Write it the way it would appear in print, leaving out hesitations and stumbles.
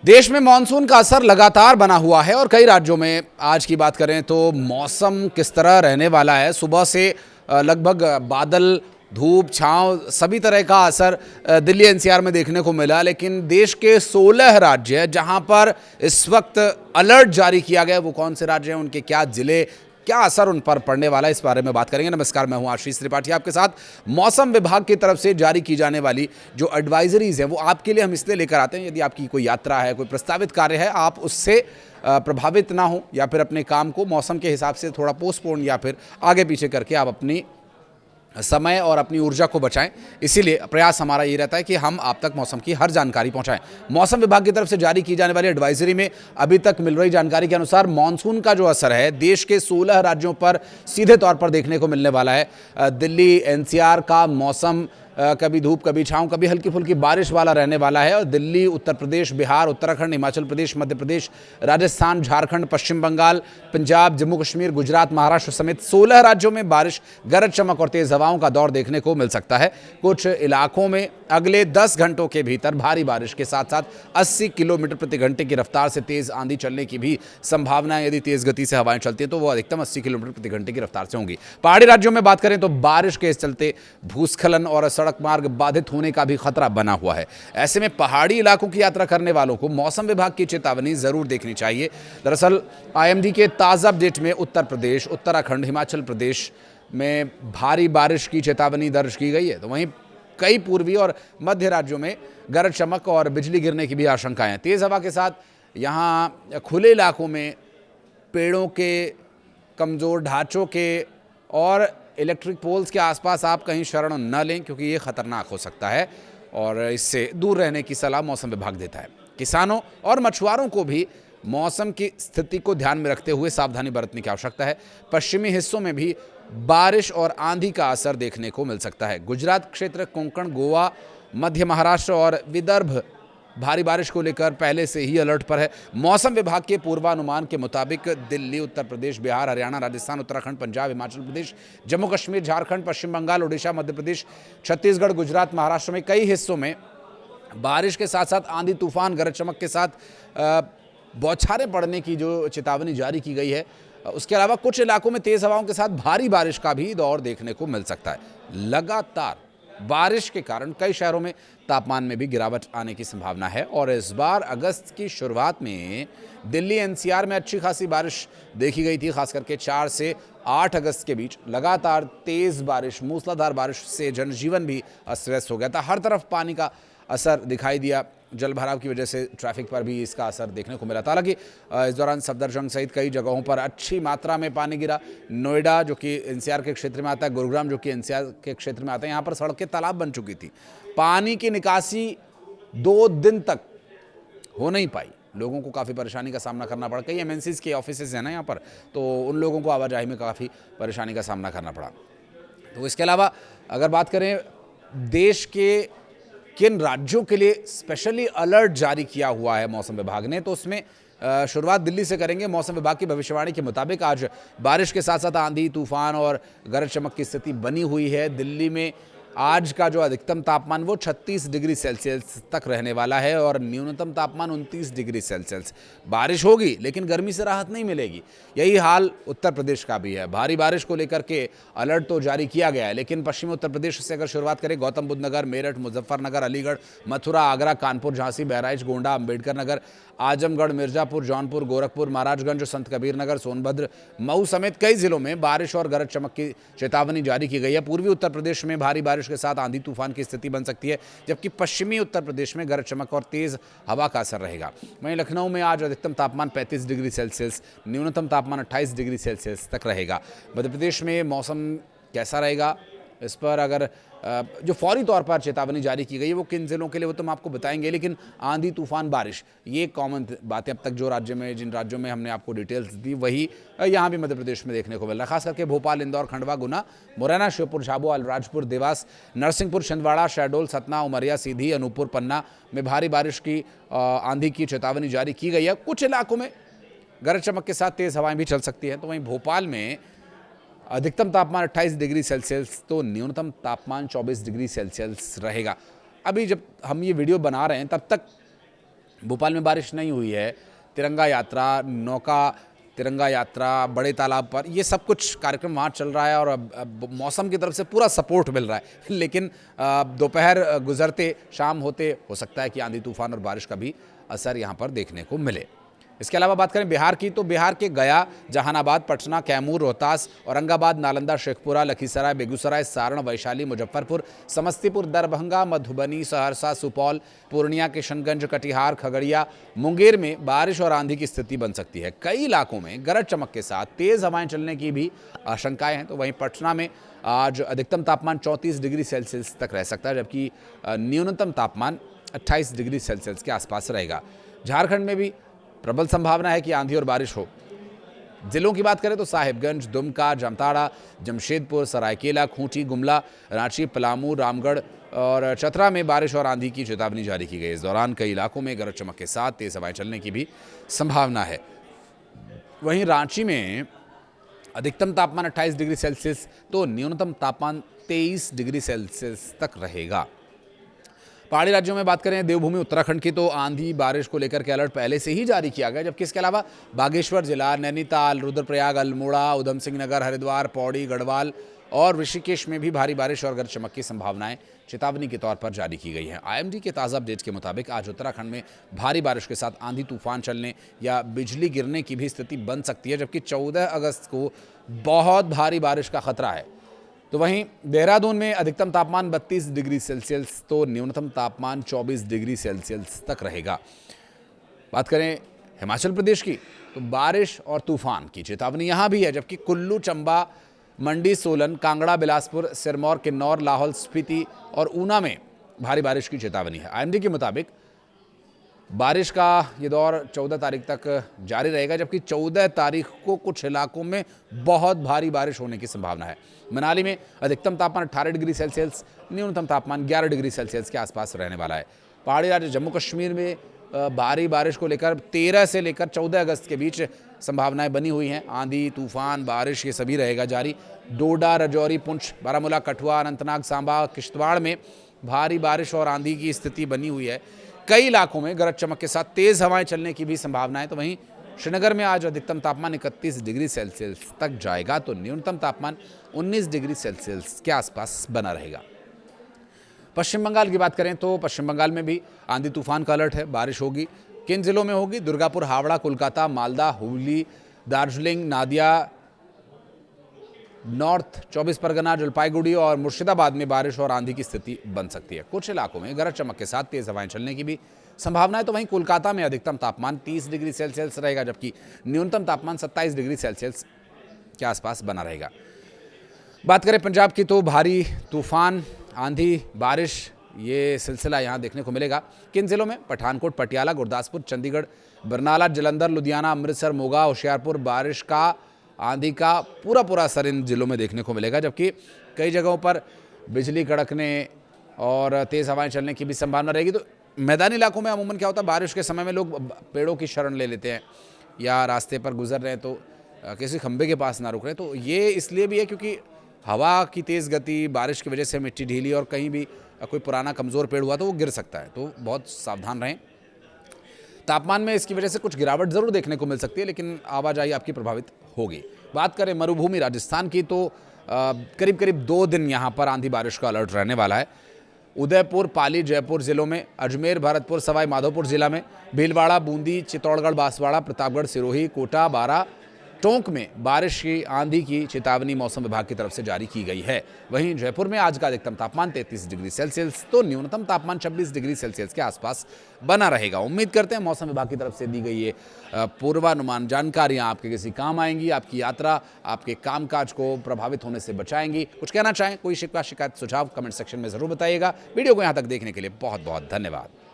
देश में मानसून का असर लगातार बना हुआ है और कई राज्यों में आज की बात करें तो मौसम किस तरह रहने वाला है। सुबह से लगभग बादल, धूप, छांव सभी तरह का असर दिल्ली एनसीआर में देखने को मिला। लेकिन देश के 16 राज्य जहां पर इस वक्त अलर्ट जारी किया गया, वो कौन से राज्य हैं, उनके क्या जिले, क्या असर उन पर पड़ने वाला है, इस बारे में बात करेंगे। नमस्कार, मैं हूं आशीष त्रिपाठी आपके साथ। मौसम विभाग की तरफ से जारी की जाने वाली जो एडवाइजरीज हैं वो आपके लिए हम इसलिए लेकर आते हैं, यदि आपकी कोई यात्रा है, कोई प्रस्तावित कार्य है, आप उससे प्रभावित ना हो या फिर अपने काम को मौसम के हिसाब से थोड़ा पोस्टपोन या फिर आगे पीछे करके आप अपनी समय और अपनी ऊर्जा को बचाएं। इसीलिए प्रयास हमारा ये रहता है कि हम आप तक मौसम की हर जानकारी पहुंचाएं। मौसम विभाग की तरफ से जारी की जाने वाली एडवाइजरी में अभी तक मिल रही जानकारी के अनुसार मानसून का जो असर है देश के 16 राज्यों पर सीधे तौर पर देखने को मिलने वाला है। दिल्ली एनसीआर का मौसम कभी धूप, कभी छांव, कभी हल्की फुल्की बारिश वाला रहने वाला है। और दिल्ली, उत्तर प्रदेश, बिहार, उत्तराखंड, हिमाचल प्रदेश, मध्य प्रदेश, राजस्थान, झारखंड, पश्चिम बंगाल, पंजाब, जम्मू कश्मीर, गुजरात, महाराष्ट्र समेत 16 राज्यों में बारिश, गरज चमक और तेज हवाओं का दौर देखने को मिल सकता है। कुछ इलाकों में अगले 10 घंटों के भीतर भारी बारिश के साथ साथ 80 किलोमीटर प्रति घंटे की रफ्तार से तेज आंधी चलने की भी संभावना है। यदि तेज गति से हवाएं चलती हैं तो वो अधिकतम 80 किलोमीटर प्रति घंटे की रफ्तार से होंगी। पहाड़ी राज्यों में बात करें तो बारिश के चलते भूस्खलन और सड़क मार्ग बाधित होने का भी खतरा बना हुआ है। ऐसे में पहाड़ी इलाकों की यात्रा करने वालों को मौसम विभाग की चेतावनी जरूर देखनी चाहिए। दरअसल आईएमडी के ताजा अपडेट में उत्तर प्रदेश, उत्तराखंड, हिमाचल प्रदेश में भारी बारिश की चेतावनी दर्ज की गई है। तो वहीं कई पूर्वी और मध्य राज्यों में गरज चमक और बिजली गिरने की भी आशंकाएं हैं। तेज हवा के साथ यहां खुले इलाकों में पेड़ों के, कमजोर ढांचों के और इलेक्ट्रिक पोल्स के आसपास आप कहीं शरण न लें, क्योंकि ये खतरनाक हो सकता है और इससे दूर रहने की सलाह मौसम विभाग देता है। किसानों और मछुआरों को भी मौसम की स्थिति को ध्यान में रखते हुए सावधानी बरतने की आवश्यकता है। पश्चिमी हिस्सों में भी बारिश और आंधी का असर देखने को मिल सकता है। गुजरात क्षेत्र, कोंकण, गोवा, मध्य महाराष्ट्र और विदर्भ भारी बारिश को लेकर पहले से ही अलर्ट पर है। मौसम विभाग के पूर्वानुमान के मुताबिक दिल्ली, उत्तर प्रदेश, बिहार, हरियाणा, राजस्थान, उत्तराखंड, पंजाब, हिमाचल प्रदेश, जम्मू कश्मीर, झारखंड, पश्चिम बंगाल, ओडिशा, मध्य प्रदेश, छत्तीसगढ़, गुजरात, महाराष्ट्र में कई हिस्सों में बारिश के साथ साथ आंधी, तूफान, गरज चमक के साथ बौछारें पड़ने की जो चेतावनी जारी की गई है। उसके अलावा कुछ इलाकों में तेज हवाओं के साथ भारी बारिश का भी दौर देखने को मिल सकता है। लगातार बारिश के कारण कई शहरों में तापमान में भी गिरावट आने की संभावना है और इस बार अगस्त की शुरुआत में दिल्ली एनसीआर में अच्छी खासी बारिश देखी गई थी। खास करके 4 से 8 अगस्त के बीच लगातार तेज बारिश, मूसलाधार बारिश से जनजीवन भी अस्त व्यस्त हो गया था। हर तरफ पानी का असर दिखाई दिया। जल भराव की वजह से ट्रैफिक पर भी इसका असर देखने को मिला था। हालांकि इस दौरान सफदरजंग सहित कई जगहों पर अच्छी मात्रा में पानी गिरा। नोएडा, जो कि एनसीआर के क्षेत्र में आता है, गुरुग्राम, जो कि एनसीआर के क्षेत्र में आता है, यहाँ पर सड़कें तालाब बन चुकी थी। पानी की निकासी 2 दिन तक हो नहीं पाई। लोगों को काफ़ी परेशानी का सामना करना पड़ा। कई एमएनसीज के ऑफिसेज हैं ना यहाँ पर, तो उन लोगों को आवाजाही में काफ़ी परेशानी का सामना करना पड़ा। तो इसके अलावा अगर बात करें देश के किन राज्यों के लिए स्पेशली अलर्ट जारी किया हुआ है मौसम विभाग ने, तो उसमें शुरुआत दिल्ली से करेंगे। मौसम विभाग की भविष्यवाणी के मुताबिक आज बारिश के साथ साथ आंधी, तूफान और गरज चमक की स्थिति बनी हुई है। दिल्ली में आज का जो अधिकतम तापमान वो 36 डिग्री सेल्सियस तक रहने वाला है और न्यूनतम तापमान 29 डिग्री सेल्सियस। बारिश होगी लेकिन गर्मी से राहत नहीं मिलेगी। यही हाल उत्तर प्रदेश का भी है। भारी बारिश को लेकर के अलर्ट तो जारी किया गया है, लेकिन पश्चिमी उत्तर प्रदेश से अगर शुरुआत करें, गौतम बुद्ध नगर, मेरठ, मुजफ्फरनगर, अलीगढ़, मथुरा, आगरा, कानपुर, झांसी, बहराइच, गोंडा, अम्बेडकर नगर, आजमगढ़, मिर्जापुर, जौनपुर, गोरखपुर, महाराजगंज, संत कबीर नगर, सोनभद्र, मऊ समेत कई जिलों में बारिश और गरज चमक की चेतावनी जारी की गई है। पूर्वी उत्तर प्रदेश में भारी बारिश के साथ आंधी तूफान की स्थिति बन सकती है, जबकि पश्चिमी उत्तर प्रदेश में गरज चमक और तेज हवा का असर रहेगा। वहीं लखनऊ में आज अधिकतम तापमान 35 डिग्री सेल्सियस, न्यूनतम तापमान 28 डिग्री सेल्सियस तक रहेगा। मध्य प्रदेश में मौसम कैसा रहेगा, इस पर अगर जो फौरी तौर पर चेतावनी जारी की गई है वो किन जिलों के लिए, वो तो हम आपको बताएंगे। लेकिन आंधी, तूफान, बारिश, ये कॉमन बातें अब तक जो राज्य में, जिन राज्यों में हमने आपको डिटेल्स दी, वही यहाँ भी मध्य प्रदेश में देखने को मिल रहा है। खास करके भोपाल, इंदौर, खंडवा, गुना, मुरैना, श्योपुर, झाबुआ, अलीराजपुर, देवास, नरसिंहपुर, छिंदवाड़ा, शहडोल, सतना, उमरिया, सीधी, अनूपपुर, पन्ना में भारी बारिश की, आंधी की चेतावनी जारी की गई है। कुछ इलाकों में गरज चमक के साथ तेज हवाएं भी चल सकती हैं। तो वहीं भोपाल में अधिकतम तापमान 28 डिग्री सेल्सियस तो न्यूनतम तापमान 24 डिग्री सेल्सियस रहेगा। अभी जब हम ये वीडियो बना रहे हैं तब तक भोपाल में बारिश नहीं हुई है, तिरंगा यात्रा, नौका तिरंगा यात्रा, बड़े तालाब पर, ये सब कुछ कार्यक्रम वहाँ चल रहा है और अब मौसम की तरफ से पूरा सपोर्ट मिल रहा है। लेकिन दोपहर गुजरते शाम होते हो सकता है कि आंधी तूफान और बारिश का भी असर यहाँ पर देखने को मिले। इसके अलावा बात करें बिहार की, तो बिहार के गया, जहानाबाद, पटना, कैमूर, रोहतास, औरंगाबाद, नालंदा, शेखपुरा, लखीसराय, बेगूसराय, सारण, वैशाली, मुजफ्फरपुर, समस्तीपुर, दरभंगा, मधुबनी, सहरसा, सुपौल, पूर्णिया, किशनगंज, कटिहार, खगड़िया, मुंगेर में बारिश और आंधी की स्थिति बन सकती है। कई इलाकों में गरज चमक के साथ तेज हवाएं चलने की भी आशंकाएं हैं। तो वहीं पटना में आज अधिकतम तापमान 34 डिग्री सेल्सियस तक रह सकता है, जबकि न्यूनतम तापमान 28 डिग्री सेल्सियस के आसपास रहेगा। झारखंड में भी प्रबल संभावना है कि आंधी और बारिश हो। जिलों की बात करें तो साहिबगंज, दुमका, जामताड़ा, जमशेदपुर, सरायकेला, खूंटी, गुमला, रांची, पलामू, रामगढ़ और चतरा में बारिश और आंधी की चेतावनी जारी की गई। इस दौरान कई इलाकों में गरज चमक के साथ तेज हवाएं चलने की भी संभावना है। वहीं रांची में अधिकतम तापमान 28 डिग्री सेल्सियस तो न्यूनतम तापमान 23 डिग्री सेल्सियस तक रहेगा। पहाड़ी राज्यों में बात करें, देवभूमि उत्तराखंड की, तो आंधी बारिश को लेकर के अलर्ट पहले से ही जारी किया गया, जबकि इसके अलावा बागेश्वर जिला, नैनीताल, रुद्रप्रयाग, अल्मोड़ा, उधम सिंह नगर, हरिद्वार, पौड़ी, गढ़वाल और ऋषिकेश में भी भारी बारिश और गरज चमक की संभावनाएं चेतावनी के तौर पर जारी की गई हैं। आईएमडी के ताज़ा अपडेट के मुताबिक आज उत्तराखंड में भारी बारिश के साथ आंधी तूफान चलने या बिजली गिरने की भी स्थिति बन सकती है, जबकि 14 अगस्त को बहुत भारी बारिश का खतरा है। तो वहीं देहरादून में अधिकतम तापमान 32 डिग्री सेल्सियस तो न्यूनतम तापमान 24 डिग्री सेल्सियस तक रहेगा। बात करें हिमाचल प्रदेश की, तो बारिश और तूफान की चेतावनी यहाँ भी है, जबकि कुल्लू, चंबा, मंडी, सोलन, कांगड़ा, बिलासपुर, सिरमौर, किन्नौर, लाहौल स्पीति और ऊना में भारी बारिश की चेतावनी है। आईएमडी के मुताबिक बारिश का ये दौर 14 तारीख तक जारी रहेगा, जबकि 14 तारीख को कुछ इलाकों में बहुत भारी बारिश होने की संभावना है। मनाली में अधिकतम तापमान 18 डिग्री सेल्सियस, न्यूनतम तापमान 11 डिग्री सेल्सियस के आसपास रहने वाला है। पहाड़ी राज्य जम्मू कश्मीर में भारी बारिश को लेकर 13 से लेकर 14 अगस्त के बीच संभावनाएं बनी हुई हैं। आंधी, तूफान, बारिश ये सभी रहेगा जारी। डोडा, राजौरी, पुंछ, बारामूला, कठुआ, अनंतनाग, सांबा, किश्तवाड़ में भारी बारिश और आंधी की स्थिति बनी हुई है। कई इलाकों में गरज चमक के साथ तेज हवाएं चलने की भी संभावना है। तो वहीं श्रीनगर में आज अधिकतम तापमान 31 डिग्री सेल्सियस तक जाएगा, तो न्यूनतम तापमान 19 डिग्री सेल्सियस के आसपास बना रहेगा। पश्चिम बंगाल की बात करें तो पश्चिम बंगाल में भी आंधी तूफान का अलर्ट है। बारिश होगी, किन जिलों में होगी? दुर्गापुर, हावड़ा, कोलकाता, मालदा, हुगली, दार्जिलिंग, नादिया, नॉर्थ 24 परगना, जलपाईगुड़ी और मुर्शिदाबाद में बारिश और आंधी की स्थिति बन सकती है। कुछ इलाकों में गरज चमक के साथ तेज हवाएं चलने की भी संभावना है। तो वहीं कोलकाता में अधिकतम तापमान 30 डिग्री सेल्सियस रहेगा, जबकि न्यूनतम तापमान 27 डिग्री सेल्सियस के आसपास बना रहेगा। बात करें पंजाब की, तो भारी तूफान, आंधी, बारिश ये सिलसिला यहाँ देखने को मिलेगा। किन जिलों में? पठानकोट, पटियाला, गुरदासपुर, चंडीगढ़, बरनाला, जलंधर, लुधियाना, अमृतसर, मोगा, होशियारपुर। बारिश का, आंधी का पूरा असर इन जिलों में देखने को मिलेगा, जबकि कई जगहों पर बिजली कड़कने और तेज़ हवाएं चलने की भी संभावना रहेगी। तो मैदानी इलाकों में अमूमन क्या होता है, बारिश के समय में लोग पेड़ों की शरण ले लेते हैं या रास्ते पर गुजर रहे हैं तो किसी खंबे के पास ना रुक रहे। तो ये इसलिए भी है क्योंकि हवा की तेज़ गति, बारिश की वजह से मिट्टी ढीली और कहीं भी कोई पुराना कमज़ोर पेड़ हुआ तो वो गिर सकता है, तो बहुत सावधान रहें। तापमान में इसकी वजह से कुछ गिरावट ज़रूर देखने को मिल सकती है, लेकिन आवाजाही आपकी प्रभावित होगी। बात करें मरुभूमि राजस्थान की, तो करीब 2 दिन यहाँ पर आंधी बारिश का अलर्ट रहने वाला है। उदयपुर, पाली, जयपुर जिलों में, अजमेर, भरतपुर, सवाई माधोपुर जिला में, भीलवाड़ा, बूंदी, चित्तौड़गढ़, बांसवाड़ा, प्रतापगढ़, सिरोही, कोटा, बारा, टोंक में बारिश की, आंधी की चेतावनी मौसम विभाग की तरफ से जारी की गई है। वहीं जयपुर में आज का अधिकतम तापमान 33 डिग्री सेल्सियस तो न्यूनतम तापमान 26 डिग्री सेल्सियस के आसपास बना रहेगा। उम्मीद करते हैं मौसम विभाग की तरफ से दी गई ये पूर्वानुमान जानकारियां आपके किसी काम आएंगी, आपकी यात्रा, आपके कामकाज को प्रभावित होने से बचाएंगी। कुछ कहना चाहें, कोई शिकायत, सुझाव कमेंट सेक्शन में जरूर बताइएगा। वीडियो को यहाँ तक देखने के लिए बहुत बहुत धन्यवाद।